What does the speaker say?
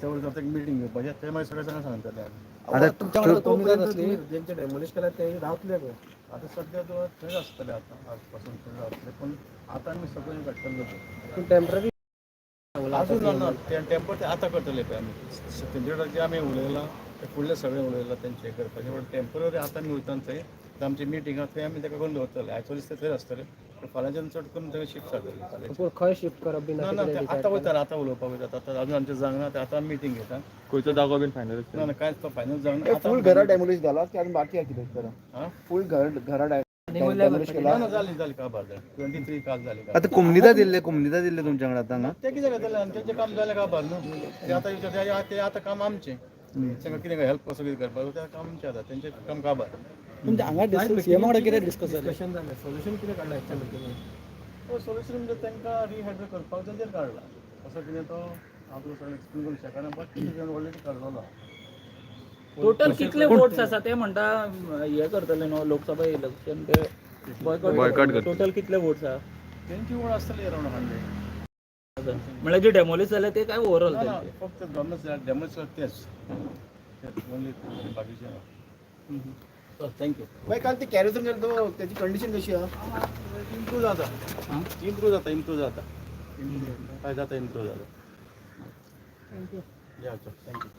त्यावर जाता एक मीटिंग घेवपाची ते मागीर सगळें जाणां सांगतले आता जेंचे डेमोलिश केल्यात ते रावतले गो आता सध्या तो थंय आसतले आता आजपासून थंय रावतले पण आता आमी सगळें घडटले टेम्पररी अजून ना ते टेम्पर ते आतां करतले पळय आमी तेंचे कडेन जे आमी उलयलां ते फुडलें सगळें उलयलां तेंचे हे करपाचें पण टेम्पररी आतां आमी वयता थंय आमची मिटींग आसा थंय आमी ताका करून दवरतले आयचो दीस ते थंय आसतले फाल्यांच्यान चड करून थंय शिफ्ट जातले खंय शिफ्ट करप बी ना ना ते आतां वयता आतां उलोवपाक वयता आतां अजून आमचें जावंक ना आतां मिटींग घेता खंयचो जागो बीन फायनल ना ना कांयच तो फायनल जावंक फुल घरा डेमोलिश झाला की अजून बाकी आहे कितें फुल घरा डेमोलिश केला ना जाली काबार जाली 23 काल जाली आता कुमनिदा दिल्ले तुमच्या कडे आता हांगा ते कितें करतले आनी तेंचें काम जालें काबार न्हू ते आतां ते आतां काम आमचें तांकां कितें हेल्प कसो कितें करपाक तें काम आमचें आतां तेंचें काम काबार म्हणजे हांगा सीएम वांगडा कितें डिस्कशन जालें सोल्यूशन कितें काडलां हेच्या मिटिंगेन सोल्युशन म्हणजे तांकां रिहँडल करपाक तेंचेर काडला असो कितें तो आपलो सगळें एक्सप्लेन करूंक शकना बट तेजेर ऑलरेडी काडलेलो टोटल कितले वोट्स आसा ते म्हणटा हे करतले न्हू लोकसभा इलेक्शन ते Boycott करतले. टोटल कितले वोट्स आहा तेंची वोट आसतली अरावंड 100 म्हणजे जे डेमोलिश जाले ते काय ओवरऑल ना ना फक्त डॅमेज तेच ओनली बाकीचे थँक्यू भाई काल ते कॅरेथॉन गेलो तो त्याची कंडिशन कशी आहे इम्प्रूव जाता काय जाता इम्प्रूव जाता थँक्यू या थँक्यू